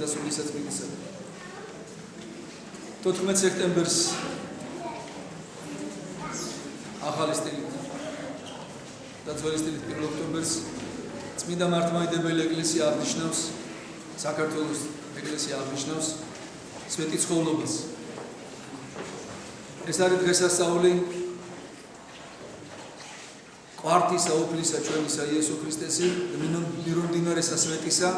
შესასვლელი საწმინდისა. 14 სექტემბერს ახალი სტილით და ძველი სტილით 1 ოქტომბერს წმინდა მართლმადიდებელი ეკლესია აღნიშნავს საქართველოს ეკლესია აღნიშნავს სვეტი ცხოვრებას. ეს არის დღესასწაული კვართისა უფლისა ჩვენისა იესო ქრისტესი მირონდინარესა სვეტისა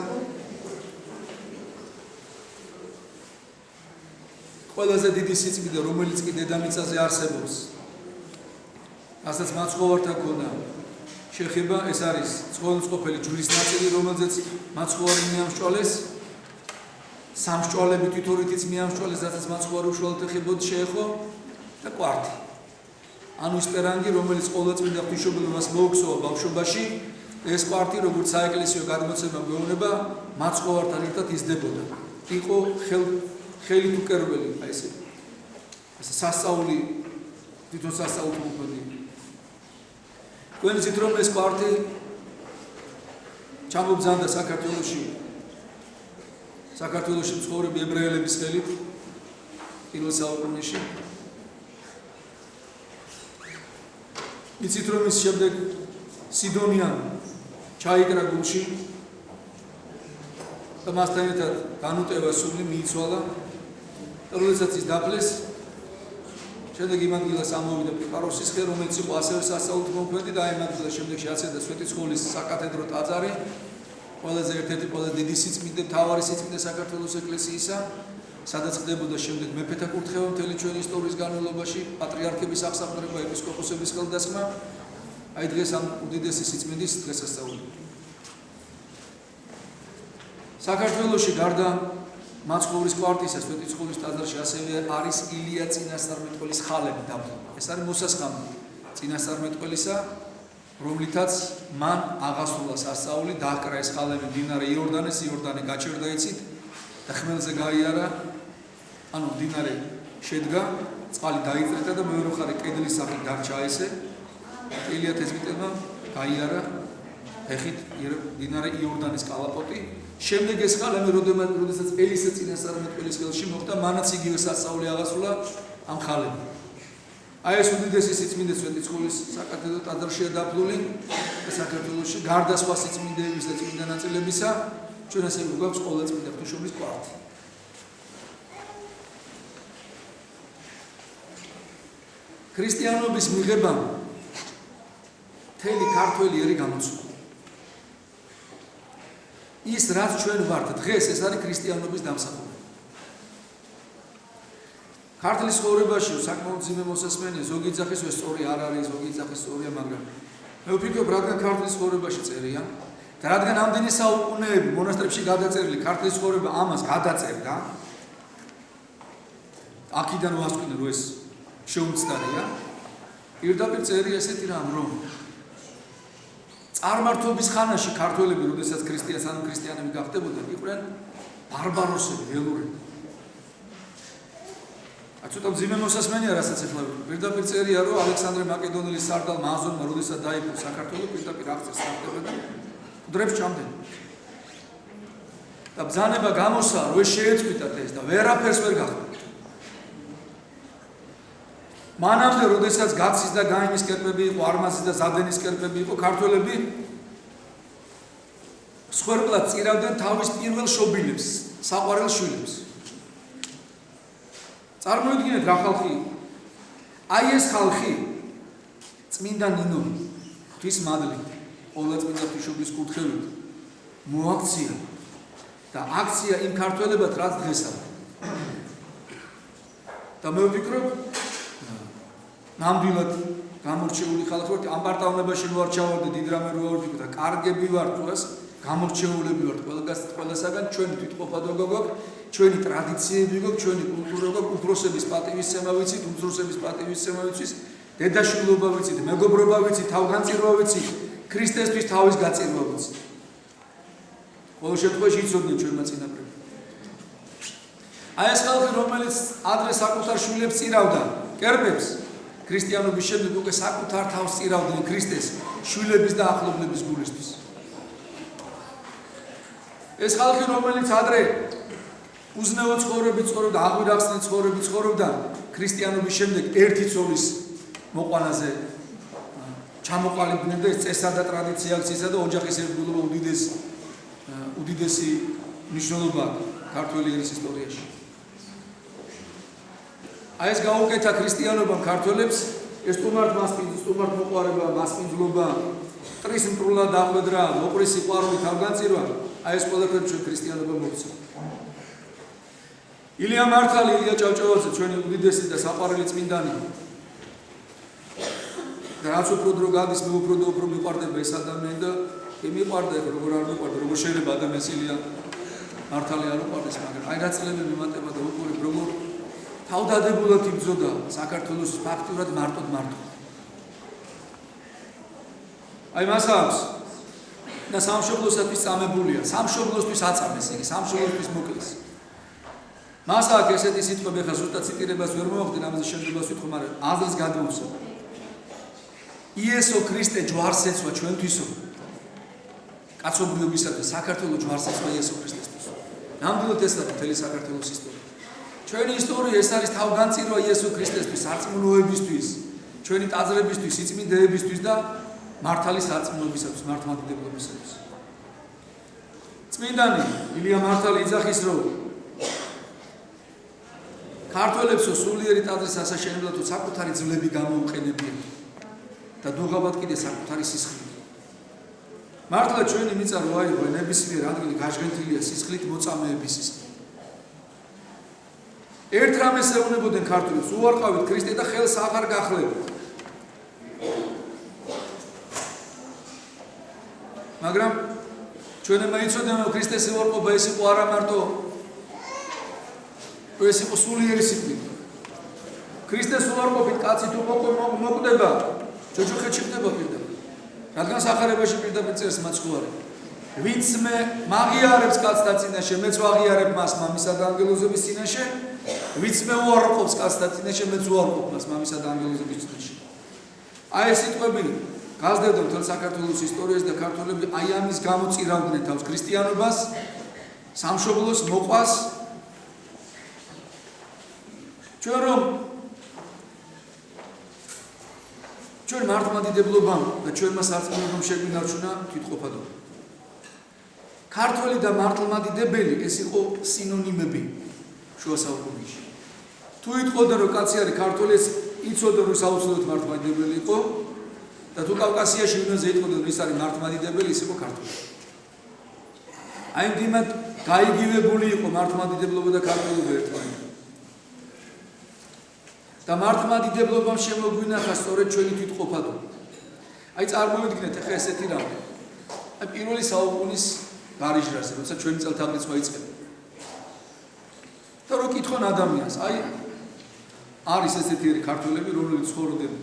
ყველაზე დიდი სიწმინდე რომელიც კი დედამიწაზე არსებობს ასაც მაცხოვართან ქონა შეხება ეს არის ცხოვრებისყოფელი ჯვრის ნაწილი რომელზეც მაცხოვარი მიამსჭვალეს სამსჭვალები თითორითიც მიამსჭვალეს რასაც მაცხოვარი უშუალოდ ეხებოდა შეეხო და კვართი ანუ ის პერანგი რომელიც ყოვლადწმინდა ღვთისმშობლობას მოუგზავნო ბავშვობაში ეს კვართი როგორც საეკლესიო გადმოცემა გვეუბნება მაცხოვართან ერთად იზრდებოდა იყო ხელით უკერველი აი ესე სასწაული თვითონ სასწაული მოყვები თქვენ ზით რომ ეს კვართი ჩამობძანდა საქართველოში მცხოვრები ებრაელების ხელით პირველ საუკუნეში იცით რომ ის შემდეგ სიდონიან ჩაიკრა გულში და მასთან ერთად განუტევა სული მიიცვალა და როდესაც ის დაფლეს შემდეგ იმ ადგილას ამოვიდა პაროსის ხე რომელიც იყო ასევე სასწაულით მოქმედი და იმ ადგილას შემდეგში აცედა სვეტი ცხოვლის საკათედრო ტაძარი ყველაზე ერთ-ერთი ყველაზე დიდი სიწმინდე მთავარი სიწმინდე საქართველოს ეკლესიისა სადაც ხდებოდა შემდეგ მეფეთა კურთხევა მთელი ჩვენი ისტორიის განმავლობაში პატრიარქების აღსაყდრება ეპისკოპოსების ხელდასხმა აი დღეს ამ უდიდესი სიწმინდის დღესასწაული საქართველოში გარდა მაცხოვრის კვართისა სვეტი ცხოვლის ტაძარში ასევე არის ილია წინასწარმეტყველის ხალები დაბლობა ეს არის მოსასხამი წინასწარმეტყველისა რომლითაც მან აღასრულა სასწაული დააკრა ეს ხალები მდინარე იორდანეს იორდანე გაჩერდა იცით და ხმელზე გაიარა ანუ მდინარე შედგა წყალი დაიწრედა და მეორე მხარე კედლის სახით დარჩა ესე ილია თესბიტელმა გაიარა ფეხით მდინარე იორდანის კალაპოტი შემდეგ ეს ხალები როდესაც ელისე წინასწარმეტყველის ხელში მოხდა მანაც იგივე სასწაული აღასრულა ამ ხალები აი ეს უდიდესი სიწმინდე სვეტი ცხოვლის საკათედრო ტაძარშია დაფლული საქართველოში გარდა სხვა სიწმინდეების და წმინდა ნაწილებისა ჩვენ ასე გვაქვს ყოვლადწმინდა ღვთისმშობლის კვართი ქრისტიანობის მიღებამ მთელი ქართველი ერი გამოცნო ის რაც ჩვენ ვართ დღეს ეს არის ქრისტიანობის დამსახურება ქართლის ცხოვრებაში საკმაოდ ძიმე მოსასმენია ზოგი ძახის სწორი არ არის ზოგი ძახის სწორია მაგრამ მე ვფიქრობ რადგან ქართლის ცხოვრებაში წერია და რადგან ამდენი საუკუნეები მონასტრებში გადაწერილი ქართლის ცხოვრება ამას გადაწერდა აქედან ვასწავლე რომ ეს შეუმცდარია პირდაპირ წერია ესეთი რამ რომ წარმართობის ხანაში ქართველები როდესაც ქრისტიანები გახდებოდნენ იყვნენ ბარბაროსები ველურები ცოტა ძიმე მოსასმენია რასაც ეხლა პირდაპირ წერია რომ ალექსანდრე მაკედონელის სარდალ მაზონმა როდესაც დაიპყრო საქართველოს პირდაპირ აღწერს სარდება და მკვდრებს ჩამდნენ და ბრძანება გამოსცა რომ ეს შეეწყვიტათ ეს და ვერაფერს ვერ გახდა მანამდე როდესაც გაცის და გაიმის კერპები იყო არმაზის და ზადენის კერპები იყო ქართველები სხვერპლად წირავდნენ თავის პირველ შობილებს საყვარელ შვილებს წარმოიდგინეთ რა ხალხი აი ეს ხალხი წმინდა ნინო ღვთის მადლით ყოვლადწმინდა ღვთისმშობლის კურთხევით მოაქცია და აქცია იმ ქართველებად რაც დღეს არის და მე ვფიქრობ ნამდვილად გამორჩეული ხალხი ვართ ამ პარტავნებაში რო არ ჩავარდე დიდ რამე რო არ ვიფიქრე და კარგები ვართ თუას გამორჩეულები ვართ ყველასაგან ჩვენი თვითყოფადობა გვაქვს ჩვენი ტრადიციები გვაქვს ჩვენი კულტურა გვაქვს უფროსების პატივისცემა ვიცით უმცროსების პატივისცემა ვიცით დედაშვილობა ვიცით მეგობრობა ვიცით თავგანწირვა ვიცით ქრისტესთვის თავის გაწირვა ვიცით ყოველ შემთხვევაში იცოდნენ ჩვენმა წინაპრებმა აი ეს ხალხი რომელიც ადრე საკუთარ შვილებს წირავდა კერპებს ქრისტიანობის შემდეგ უკვე საკუთარ თავს წირავდნენ ქრისტეს შვილების და ახლობლების გულისთვის ეს ხალხი რომელიც ადრე უზნეო ცხოვრებით ცხოვრობდა, აღვირახსნით ცხოვრებით ცხოვრობდა ქრისტიანობის შემდეგ ერთი ცოლის მოყვანაზე ჩამოყალიბდნენ და ეს წესა და ტრადიცია ისა და ოჯახის ერთგულობა უდიდესი მნიშვნელობა ქართული ერის ისტორიაში. აი ეს გაუკეთა ქრისტიანობამ ქართველებს ეს სტუმართ მოყვარება, მასპინძლობა, ტრის მტრულად დახვედრა, მოყრის სიყვარული, თავგანწირვა, აი ეს ყველაფერი ჩვენ ქრისტიანობამ მოგვცა. ილია მართალი, ილია ჭავჭავაძე, ჩვენი უდიდესი და საყვარელი წმინდანი. და რაც უფრო დრო გადის, მე უფრო მიყვარდება ეს ადამიანი და მიყვარდა, როგორ არ მიყვარდა, როგორ შეიძლება ადამიანს ილია მართალი არ უყვარდეს, მაგრამ აი რა წლებები მიმატება და უყურებ, როგორ თავდადებულად იბრძოდა საქართველოს ფაქტურად მარტოდ. აი მას აქვს და სამშობლოსათვის წამებულია, სამშობლოსთვის აწამეს იგი, სამშობლოსთვის მოკლეს. მას აქვს ესეთი სიტყვები, ხა ზუსტად ციტირებას ვერ მოვახდენ, ამაზე შემდგომას ვიტყვი, მაგრამ აზრს გადმოვცე. იესო ქრისტე ჯვარს ეცვა ჩვენთვისო. კაცობრიობისათვის საქართველოს ჯვარს ეცვა იესო ქრისტესთვის. ნამდვილად ეს არის მთელი საქართველოს ისტორია. ჩვენი ისტორია ეს არის თავგანწირვა იესო ქრისტესთვის, სარწმუნოებისთვის, ჩვენი ტაძრებისთვის, სიწმინდეებისთვის და მართალის სარწმუნოებისათვის, მართლმადიდებლობისათვის. წმინდანი ილია მართალი იძახის, რომ ქართველებსო სულიერი ტაძრის ასაშენებლად თუ საკუთარი ძვლები გამოუყენებიან და დუღაბად კიდე საკუთარი სისხლით. მართლა ჩვენი მიწა რო აიღო ნებისმიერ ადგილი გაჟღენთილია სისხლით მოწამეების სისხლით. ერთ რამეს ეუბნებოდნენ ქართველებს, უარყავით ქრისტე და ხელს აღარ გახლებთ. მაგრამ ჩვენმა იცოდნენ, რომ ქრისტეს უარყოფა ეს იყო არა მარტო ეს იყო სულიერი სიკვდილი. ქრისტეს უარყოფით კაცი თუ მოკვდება, ჯოჯოხეთში ხდება პირდაპირ. რადგან სახარებაში პირდაპირ წერს მაცხოვარი. ვინც მე მაღიარებს კაცთა წინაშე, მეც ვაღიარებ მას მამისა და ანგელოზების წინაშე, ვინც მე უარყოფს კაცთა წინაშე, მეც უარყოფ მას მამისა და ანგელოზების წინაშე. აი ეს სიტყვები გაზრდებოდა მთელ საქართველოს ისტორიას და ქართველები აი ამის გამო წირავდნენ თავს ქრისტიანობას, სამშობლოს მოყვას. ჩვენ მართლმადიდებლობამ და ჩვენმა სარწმუნოებამ შეგვინარჩუნა თვითყოფადობა. ქართველი და მართლმადიდებელი ეს იყო სინონიმები შუა საუკუნეში. თუ იტყოდა რომ კაცი არის ქართველი, ეს იცოდა რომ საოცრად მართლმადიდებელი იყო და თუ კავკასიაში ვინმე იტყოდა რომ ის არის მართლმადიდებელი, ის იყო ქართველი. აი იმდენად გაიგივებული იყო მართლმადიდებლობა და ქართველობა ერთმანეთთან. და მართლმადიდებლობამ შემოგვინახა სწორედ ჩვენი თვითყოფადობა. აი წარმოვიდგინეთ ახლა ესეთი რამე. აი პირველი საუკუნის გარიჟრაზე, როცა ჩვენი წელთაღრიცხვა იწყება. და რო კითხონ ადამიანს, აი არის ესეთი ქართველები, რომლებიც ცხოვრობენ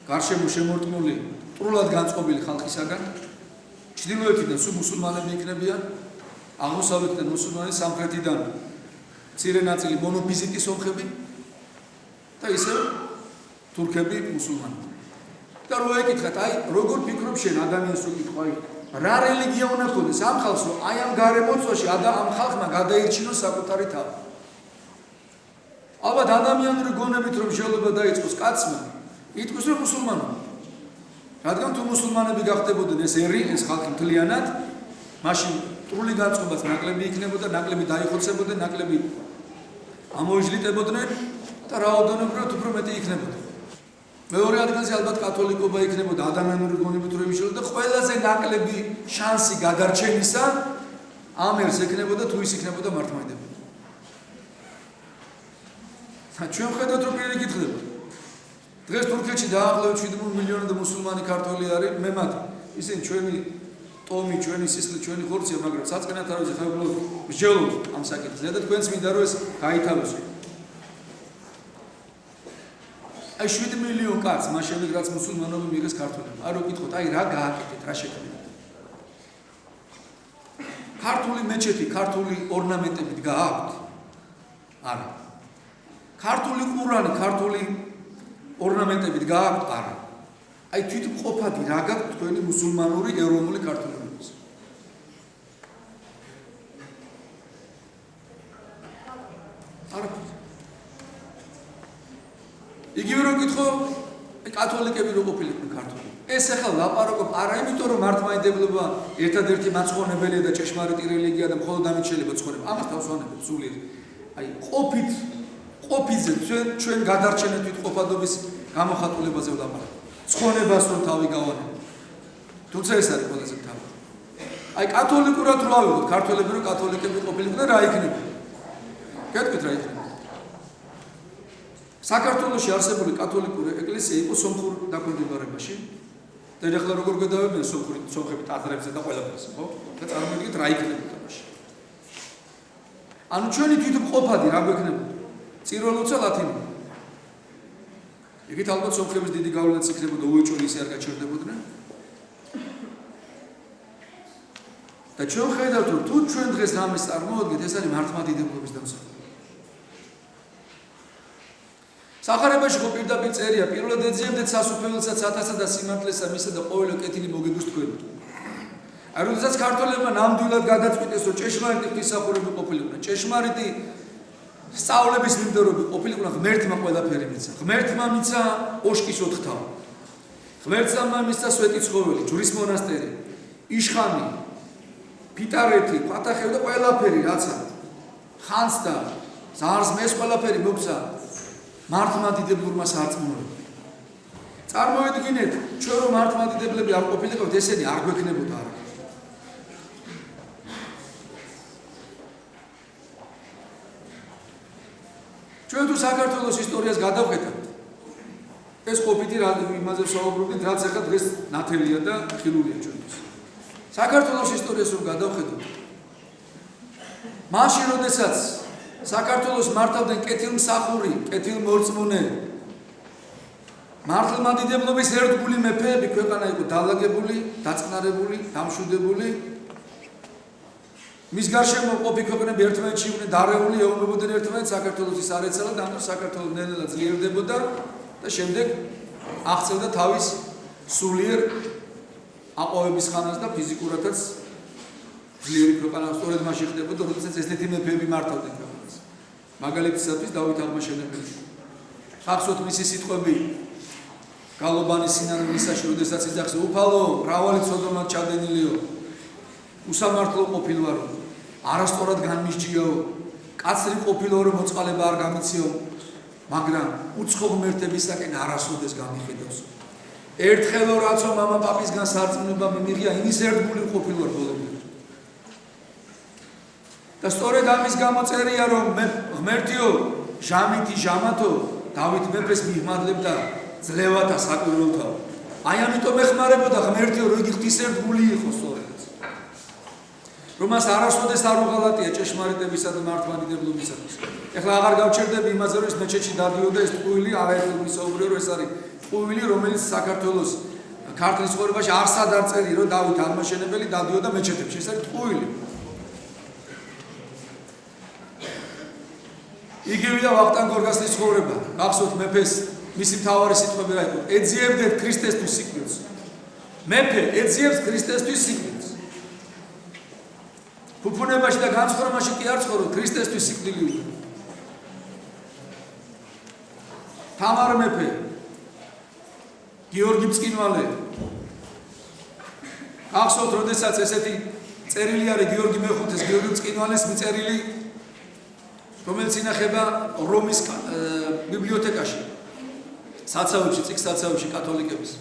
გარშემო შემორტყმული, ტრულად განწყობილი ხალხისაგან, ჩრდილოეთიდან სულ მუსულმანები იქნებიან, აღმოსავლეთიდან მუსულმანები, სამხრეთიდან მცირე ნაწილი მონოფიზიტის ომხები და ისე თურქები, მუსულმანები. და რო ეკითხათ, აი როგორ ფიქრობ შენ ადამიანს რო კითხვა, აი რა რელიგია უნდა ქონდეს ამ ხალხს, რომ აი ამ გარემოცვაში ამ ხალხმა გადაირჩინოს საკუთარი თავი. ალბათ ადამიანური გონებით რომ შეიძლება დაიწყოს კაცმა, იტყვის რომ მუსულმანები. რადგან თუ მუსულმანები გახდებოდნენ ეს ერი, ეს ხალხი მთლიანად, მაშინ ტრული განწყობაც ნაკლები იქნებოდა, ნაკლები დაიხოცებოდნენ, ნაკლები ამოიჟლიტებოდნენ და რაოდენობრივად უფრო მეტი იქნებოდა. მეორე ადგილზე ალბათ კათოლიკობა იქნებოდა ადამიანური გონებით რომ იმუშავებდა და ყველაზე ნაკლები შანსი გადარჩენისა ამ ერს ექნებოდა თუ ის იქნებოდა მართლმადიდებელი. ჩვენ ხედავთ რომ პირიქით ხდება. დღეს თურქეთში დაახლოებით 7 მილიონი და მუსულმანი ქართველი არის, მე მათ ისინი ჩვენი ტომი, ჩვენი სისხლი, ჩვენი ხორცია, მაგრამ საწყენად არ ვიცი ხა მსჯელობ ამ საკითხზე და თქვენც მინდა რომ ეს გაითავისო. აი 7 მილიონი კაცს მას შემდეგ რაც მუსულმანობა მიიღეს ქართველებმა. არ ვკითხოთ, აი რა გააკეთეთ, რა შეგიძლიათ. ქართული მეჩეთი, ქართული ორნამენტებით გააქვთ? არა. ქართული ყურანი, ქართული ორნამენტებით გააქვთ? არა. აი თვითმყოფადი რა გაქვთ თქვენი მუსულმანური ეროვნული ქართულობის. არაფერი. იგივე რომ გითხო, კათოლიკები რო ყოფილიყვნენ ქართული. ეს ახლა ლაპარაკობ არა იმიტომ რომ მართლმადიდებლობა ერთადერთი მაცხოვნებელია და ჭეშმარიტი რელიგია და მხოლოდ ამით შეიძლება ცხოვრება. ამას თავს ვანებებ სულიერ. აი ყოფითზე ჩვენ გადარჩენეთ ვითყოფადობის გამოხატულებაზე ვლაპარაკობ. ცხონებას რომ თავი გავანებოთ. თუმცა ეს არის ყველაზე მთავარი. აი კათოლიკურად რო ავიღოთ, ქართველები რო კათოლიკები ყოფილიყვნენ, რა იქნება? გეტყვით რა იქნება? საქართველოში არსებული კათოლიკური ეკლესია იყო სომხურ დაქვემდებარებაში. და ახლა როგორ გადავებდნენ სომხები ტაძრებზე და ყველაფერზე, ხო? და წარმოიდგინეთ რა იქნებოდა მაშინ. ანუ ჩვენი თვითმყოფადი რა გვექნებოდა? წირველოცა ლათინური. იგით ალბათ სომხების დიდი გავლენაც იქნებოდა უეჭველი ისე არ გაჩერდებოდნენ. და ჩვენ ხედავთ რომ თუ ჩვენ დღეს რამეს წარმოვადგეთ, ეს არის მართლმადიდებლობის დამსახურება. სახარებაში ხო პირდაპირ წერია, პირველად ეძიებდეთ სასუფეველსაც, ათასა და სიმართლესა მისა და ყოველი კეთილი მოგეგოს თქვენით. აი როდესაც ქართველებმა ნამდვილად გადაწყვიტეს, რომ ჭეშმარიტი ღვთისმსახურები ყოფილიყვნენ, ჭეშმარიტი სწავლების მიმდევრები ყოფილიყვნენ, ღმერთმა ყველაფერი მიცა. ღმერთმა მიცა ოშკის 4 თავი. ღმერთმა მიცა სვეტიცხოველი, ჯვრის მონასტერი, იშხანი, ფიტარეთი, ფათახევი და ყველაფერი რაცა. ხანს და ზარზმ ეს ყველაფერი მოგცა მართლმადიდებლურმა სარწმუნოებამ. წარმოიდგინეთ, ჩვენ რომ მართლმადიდებლები არ ყოფილიყავთ, ესენი არ გვექნებოდა არა. ჩვენ თუ საქართველოს ისტორიას გადავხედავთ, ეს ყოფითი იმაზე ვსაუბრობდით, რაც ახლა დღეს ნათელია და ხილულია ჩვენთვის. საქართველოს ისტორიას რომ გადავხედავთ, მაშინ როდესაც საქართველოს მართავდნენ კეთილმსახური, კეთილმორწმუნე მართლმადიდებლობის ერთგული მეფეები, ქვეყანა იყო დალაგებული, დაწყნარებული, დამშვიდებული. მის გარშემო ყოფი ქვეყნები ერთმანეთში იყვნენ დარეული, ეომებოდნენ ერთმანეთს, საქართველოს ის არ ეცალა და ამიტომ საქართველო ნელ-ნელა ძლიერდებოდა და შემდეგ აღწევდა თავის სულიერ აყვავების ხანას და ფიზიკურადაც ძლიერი ქვეყანა სწორედ მაშინ ხდებოდა, როდესაც ესეთი მეფეები მართავდნენ ქვეყანას. მაგალითისათვის დავით აღმაშენებელი. ხახსოვთ მისი სიტყვები გალობანის სინანულისაში, როდესაც იძახს უფალო, მრავალი ცოდომად ჩადენილიო, უსამართლო ყოფილვარო, არასწორად განმისჯიაო, კაცრი ყოფილო, რომ მოწყალება არ გამიციო, მაგრამ უცხო ღმერთებისაკენ არასოდეს გამიხედავს. ერთხელო რაცო მამა პაპისგან სარწმუნება მიმიღია, იმის ერთგული ყოფილვარ ბოლომდე. და სწორედ ამის გამო წერია, რომ ღმერთიო, ჟამითი ჟამათო, დავით მეფეს მიღმადლებდა ძლევათა საკვირველთაო. აი ამიტომ ეხმარებოდა ღმერთიო, რომ იგი ღვთისერთგული იყო სწორედ. რომ მას არასოდეს არ უღალატია ჭეშმარიტებისა და მართლმადიდებლობისათვის. ეხლა აღარ გავჩერდები იმაზე, რომ ეს მეჩეთში დადიოდა ეს ტყუილი, არაერთი ვისაუბრე, რომ ეს არის ტყუილი, რომელიც საქართველოს ქართლის ცხოვრებაში არსად არ წერია, რომ დავით აღმაშენებელი დადიოდა მეჩეთებში. ეს არის ტყუილი. იგივეა ვახტანგ გორგასლის ცხოვრება. გახსოვთ მეფეს მისი მთავარი სიტყვები რა იყო? ეძიებდეთ ქრისტესთვის სიკვდილს. მეფე ეძიებს ქრისტესთვის სიკვდილს. ფუფუნებაში და განცხრომაში კი არ ცხოვრობ, ქრისტესთვის სიკვდილი უნდა. თამარ მეფე, გიორგი მწყინვალე. გახსოვთ, როდესაც ესეთი წერილი არის გიორგი მეხუთეს, გიორგი მწყინვალეს წერილი, რომელიც ინახება რომის ბიბლიოთეკაში, საცავებში, წიგნ საცავებში კათოლიკების.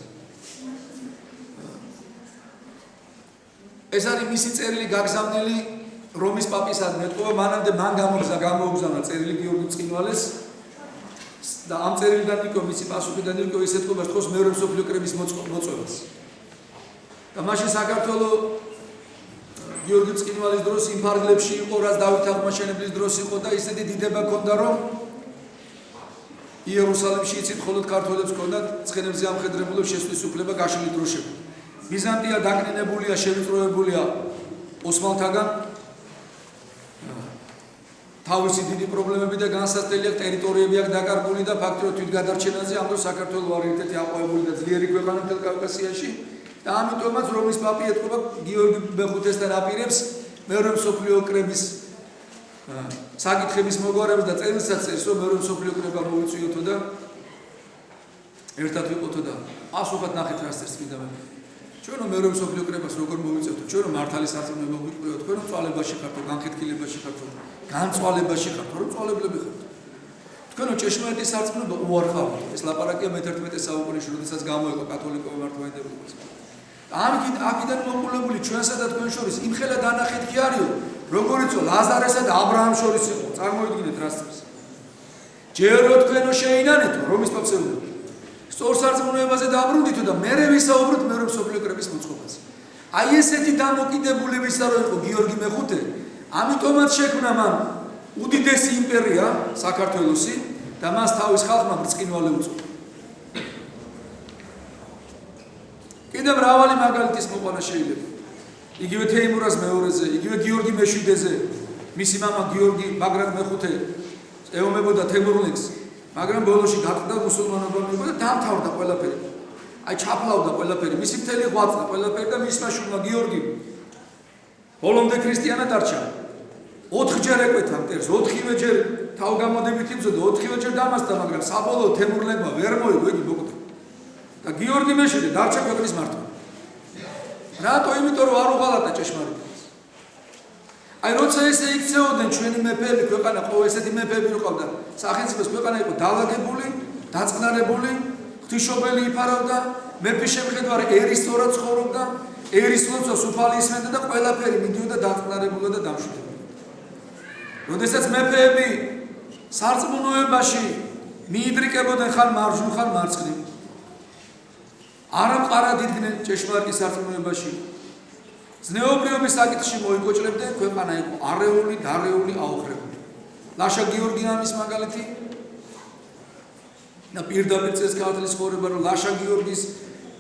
ეს არის მისი წერილი გაგზავნილი რომის პაპისად მეტყობა, მანამდე მან გამოუგზავნა წერილი გიორგი მწყინვალეს და ამ წერილიდან იყო მისი პასუხიდან იყო ის ეთქობა თქოს მეორე მსოფლიო კრების მოწვევას. და მაშინ საქართველოს გიორგი მწყინვალის დროს იმ ფარგლებში იყო, რაც დავით აღმაშენებლის დროს იყო და ისეთი დიდება ჰქონდა, რომ იერუსალიმში იცით მხოლოდ ქართველებს ჰქონდათ ცხენებზე ამხედრებულებს შესვლის უფლება გაშლილი დროშები. ბიზანტია დაკნინებულია, შევიწროებულია ოსმალთაგან. თავისი დიდი პრობლემები და განსაცდელი აქვს, ტერიტორიები აქვს დაკარგული და ფაქტობრივად თვითგადარჩენაზე ამ დროს საქართველოს არ ერთ-ერთი აყვავებული და ძლიერი ქვეყანა მთელ კავკასიაში. და ამიტომაც რომის პაპი ეთქობა გიორგი მეხუთესთან აპირებს მეორე მსოფლიო კრების საკითხების მოგვარებას და წელსაც წერს, რომ მეორე მსოფლიო კრება მოვიწვიოთო და ერთად ვიყოთო და პასუხად ნახეთ რას წერს წმინდა მეფე. ჩვენ რომ მეორე მსოფლიო კრებას როგორ მოვიწევთ, ჩვენ რომ მართალი სარწმუნოება ვიყრიოთ, თქვენ რომ წვალებაში ხართ, განხეთქილებაში ხართ, განწვალებაში ხართ, რომ წვალებლები ხართ. თქვენ რომ ჭეშმარიტი სარწმუნოება უარყავთ. ეს ლაპარაკია მე-11 საუკუნეში, როდესაც გამოიყო კათოლიკობა მართლმადიდებლობას. აქედან მოყოლებული ჩვენსა და თქვენ შორის იმხელა დანახეთ კი არისო, როგორიცო ლაზარესა და აბრაამ შორის იყო. წარმოიდგინეთ რას წერს. ჯერო თქვენო შეინანეთო, რომის პაპსეულო. სწორ სარწმუნოებაზე დაბრუნდითო და მერე ვისაუბროთ მეორე მსოფლიო კრების მოწყობაზე. აი ესეთი დამოკიდებულებისა რო იყო გიორგი მეხუთე, ამიტომაც შექმნა მან უდიდესი იმპერია საქართველოსი და მას თავის ხალხმა ბრწყინვალე უწოდა. კიდევ მრავალი მაგალითის მოყვანა შეიძლება. იგივე თეიმურაზ მეორეზე, იგივე გიორგი მეშვიდეზე, მისი მამა გიორგი ბაგრატ მეხუთე ეომებოდა თემურლენგს, მაგრამ ბოლოში გატყდა მუსულმანობა მიიღო და დამთავრდა ყველაფერი. აი ჩაფლავდა ყველაფერი, მისი მთელი ღვაწლი ყველაფერი და მისმა შვილმა გიორგი ბოლომდე ქრისტიანად დარჩა. 4-ჯერ ეკვეთა მტერს, 4-ვეჯერ თავგამოდებით იბრძოდა, 4-ვეჯერ დამასდა, მაგრამ საბოლოოდ თემურლენგმა ვერ მოიგო, იგი მოკლა. და გიორგი მეშვიდე დარჩა ქვეყნის მართვა. რატო? იმიტომ რომ არ უღალატა ჭეშმარიტებას. აი როცა ესე იქცეოდნენ ჩვენი მეფეები, ქვეყანა ყო ესეთი მეფეები რო ყავდა, სახელმწიფოს ქვეყანა იყო დალაგებული, დაწყნარებული, ღვთისმშობელი იფარავდა, მეფის შემხედვარ ერისწორად ცხოვრობდა, ერის ლოცვას უფალი ისმენდა და ყველაფერი მიდიოდა დაწყნარებულა და დამშვიდებული. როდესაც მეფეები სარწმუნოებაში მიიდრიკებოდნენ ხან მარჯვნივ, ხან მარცხნივ, არა მყარად იდგნენ ჭეშმარიტ სარწმუნოებაში. ზნეობრიობის საკითხში მოიკოჭრებდნენ, ქვეყანა იყო არეული, დარეული, აოხრებული. ლაშა გიორგი ამის მაგალითი და პირდაპირ წეს ქართლის ცხოვრება, რომ ლაშა გიორგის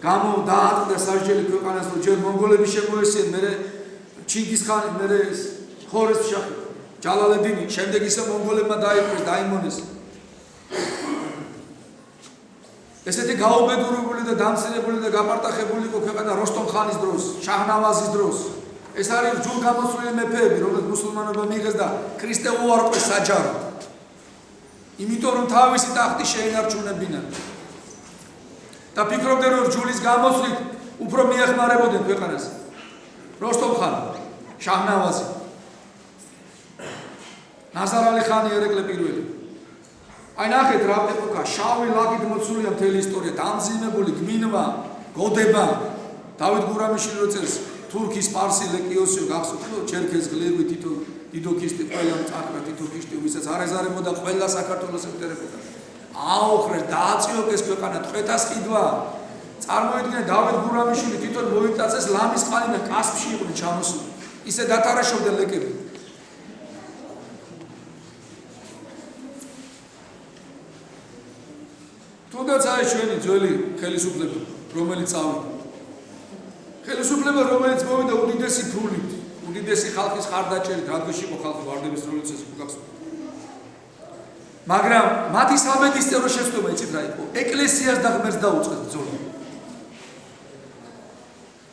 გამო დაატყდა სასჯელი ქვეყანას, რომ ჯერ მონღოლები შემოესიენ, მერე ჩინგისხანი, მერე ხორეზმშაჰი, ჯალალედინი, შემდეგ ისე მონღოლებმა დაიპყრეს, დაიმონეს. ესეთი გაუბედურებული და დამცირებული და გაპარტახებული იყო ქვეყანა როსტომ ხანის დროს, შაჰნავაზის დროს. ეს არის ჯულგამოსვლილი მეფეები, რომელთ მუსულმანობა მიიღეს და ქრისტე უარყვეს საჯაროდ. იმიტომ რომ თავისი ტახტი შეინარჩუნებინან. და ფიქრობდნენ რომ ჯულის გამოსვლით უფრო მიეხმარებოდნენ ქვეყანას. როსტომ ხანი, შაჰნავაზი, ნაზარ ალი ხანი ერეკლე პირველი. აი ნახეთ რა ეპოქა, შავი ლაგით მოცულია მთელი ისტორია, დამძიმებული, გმინვა, გოდება. დავით გურამიშვილი რო წერს თურქის პარსი ლეკიოსიო გახსოვთ, ჩერქეზ გლერვი თითო დიდოქისტი ყველა წარკა თითოქისტი, ვისაც არ ეზარებოდა ყველა საქართველოს ევტერებოდა. აოხრეს, დააწიოკეს ქვეყანა, ტყვეთას ყიდვა. წარმოიდგინეთ დავით გურამიშვილი თვითონ მოიწაწეს ლამის ყალი და კასპში იყვნენ ჩამოსული. ისე დათარაშობდა ლეკები. თუნდაც აი ჩვენი ძველი ხელისუფლება, რომელიც წავიდა. ხელისუფლება, რომელიც მოვიდა უდიდესი ფულით, უდიდესი ხალხის ხარდაჭერით, რადგან იყო ხალხი ვარდების რევოლუციაზე გახსოვთ. მაგრამ მათი სამედისწერო შეცდომა იცით რა იყო? ეკლესიას და ღმერთს დაუწყეს ბრძოლა.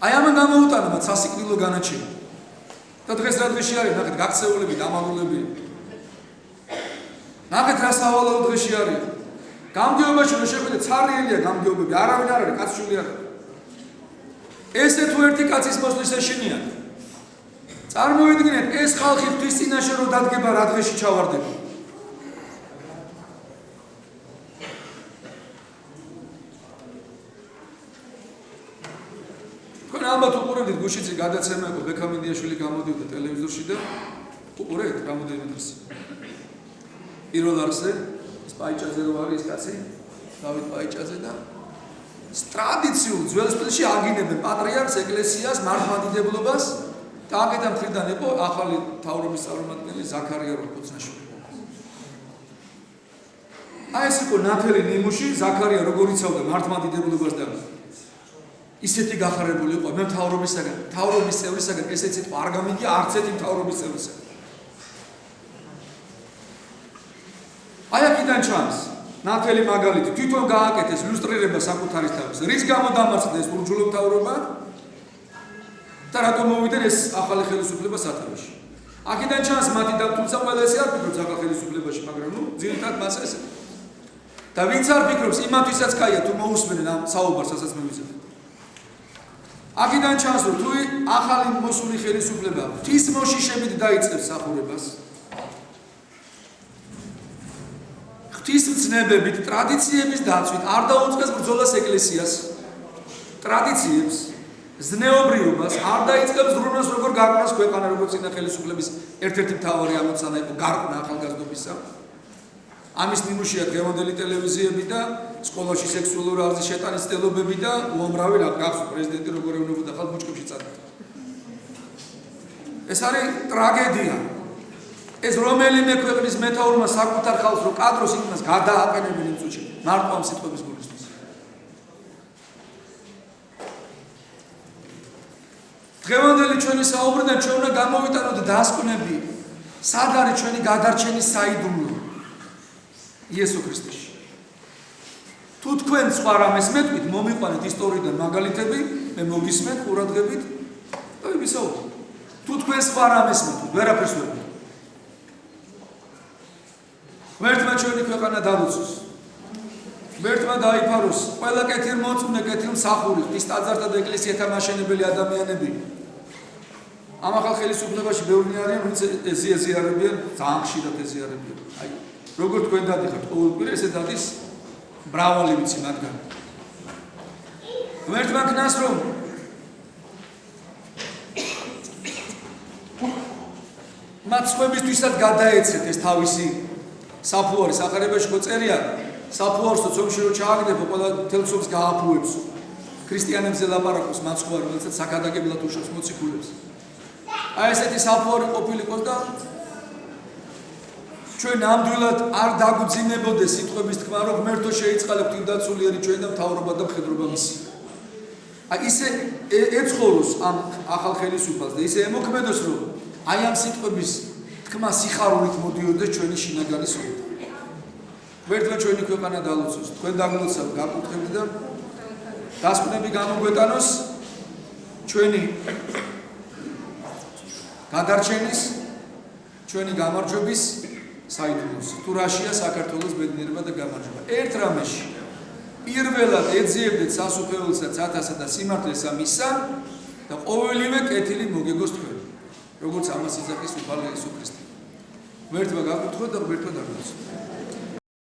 აი ამან გამოუტანა მათ სასიკვდილო განაჩენი. და დღეს რა დღეში არის? ნახეთ, გაქცეულები, დამალულები. ნახეთ რა სავალალო დღეში არის. გამგეობაში რომ შეხვიდეთ, ცარიელია გამგეობები, არავინ არ არის, კაცშვილი არ არის. ესე თუ ერთი კაცის მოსვლის ეშინია. წარმოიდგინეთ, ეს ხალხი ღვთის წინაშე რომ დადგება, რა დღეში ჩავარდება. თქვენ ალბათ უყურებდით გუშინძე გადაცემა იყო, ბექამინდიაშვილი გამოდიოდა ტელევიზორში და უყურეთ რამოდენიმე დღეს. პირველ არხზე პაიჭაზე რო არის კაცი, დავით პაიჭაზე და ტრადიციულ ძველ სტილში აგინებენ პატრიარქს, ეკლესიას, მართლმადიდებლობას და აქეთა მხრიდან იყო ახალი მთავრობის წარმომადგენელი ზაქარია როხოცნაშვილი. აი ეს იყო ნათელი ნიმუში, ზაქარია როგორ იცავდა მართლმადიდებლობას და ისეთი გახარებული იყო მე მთავრობისაგან, მთავრობის წევრისაგან ესეც იყო არ გამიგია არც ერთი მთავრობის წევრისაგან. აი აქედან ჩანს ნათელი მაგალითი, თვითონ გააკეთეს ილუსტრირება საკუთარის თავის. რის გამო დამარცხდა ეს ურჯულო მთავრობა და რატომ მოვიდნენ ეს ახალი ხელისუფლება სათავეში. აქედან ჩანს მათი და თუმცა ყველა ესე არ ფიქრობს ახალ ხელისუფლებაში, მაგრამ ძირითადად მას ეს. და ვინც არ ფიქრობს, იმათვისაც კაია თუ მოусმენენ ამ საუბარს, რასაც მე ვიზრდები. აქედან ჩანს, რომ თუ ახალი მოსული ხელისუფლება ღვთის მოშიშებით დაიწყებს სახურებას, ღვთის მცნებებით, ტრადიციების დაცვით, არ დაუწყეს ბრძოლას ეკლესიას, ტრადიციებს, ზნეობრიობას, არ დაიწყებს ზრუნვას, როგორ გარყვნას ქვეყანა, როგორც წინა ხელისუფლების ერთ-ერთი მთავარი ამოცანა იყო გარყვნა ახალგაზრდობისა. ამის ნიმუშია დღევანდელი ტელევიზიები და სკოლაში სექსუალური აღზრდის შეტანის ცდილობები და უამრავი გახსოვთ პრეზიდენტი როგორ ეუბნებოდა ხალხს ბუჩქებში წადით. ეს არის ტრაგედია. ეს რომელიმე ქვეყნის მეთაურმა საკუთარ ხალხს რო კადროს იქნას გადააყენებენ იმ წუთში მარტო ამ სიტყვების გულისთვის. დღევანდელი ჩვენი საუბრიდან ჩვენ უნდა გამოვიტანოთ დასკვნები, სად არის ჩვენი გადარჩენის საიდუმლო იესო ქრისტეში. თუ თქვენ სხვა რამეს მეტყვით, მომიყვანეთ ისტორიიდან მაგალითები, მე მოგისმენთ ყურადღებით და ვისაუბროთ. თუ თქვენ სხვა რამეს მეტყვით, ვერაფერს ვერ მეტყვით. ღმერთმა ჩვენი ქვეყანა დავუწოს. ღმერთმა დაიფაროს ყველა კეთილმოწმე, კეთილმსახური, ღვთის ტაძართა და ეკლესიათა მაშენებელი ადამიანები. ამ ახალ ხელისუფლებაში ბევრი არიან, ვინც ეზიარებიან, ძალიან ხშირად ეზიარებიან. აი, როგორ თქვენ დადიხართ ყოველკვირა, ესე დადის მრავალი ვიცი მათგან. ღმერთმა ქნას რომ მათ სხვებისთვისაც გადაეცეთ ეს თავისი საფუარი სახარებაში წერია საფუარს ცომში რო ჩააგდებო ყველა თელცობს გააფუებს ქრისტიანებზე ლაპარაკობს მათ სხვა რომელსაც საკადაგებლად უშვებს მოციქულებს. აი ესეთი საფუარი ყოფილიყოს და ჩვენ ნამდვილად არ დაგვძინებოდეს სიტყვების თქმა რომ ღმერთო შეიწყალე ღვთისმდაცულიერი ჩვენ და მთავრობა და მხედრობა მისი. აი ისე ეცხოვროს ამ ახალ ხელისუფალს და ისე ემოქმედოს რომ აი ამ სიტყვების თქმა სიხარულით მოდიოდეს ჩვენი შინაგანი სული. ღმერთმა ჩვენი ქვეყანა დაალოცოს, თქვენ დაგლოცავ გაკუთხედი და დასკვნები გამოგვეტანოს ჩვენი გადარჩენის, ჩვენი გამარჯვების საიდუმლოს. თუ რაშია საქართველოს ბედნიერება და გამარჯვება. ერთ რამეში პირველად ეძიებდეთ სასუფეველსაც ათასა და სიმართლესა მისსა და ყოველივე კეთილი მოგეგოს თქვენ. როგორც ამას იძახის უფალი იესო ქრისტე. ღმერთმა გაკუთხედა და ღმერთმა დაგლოცავ.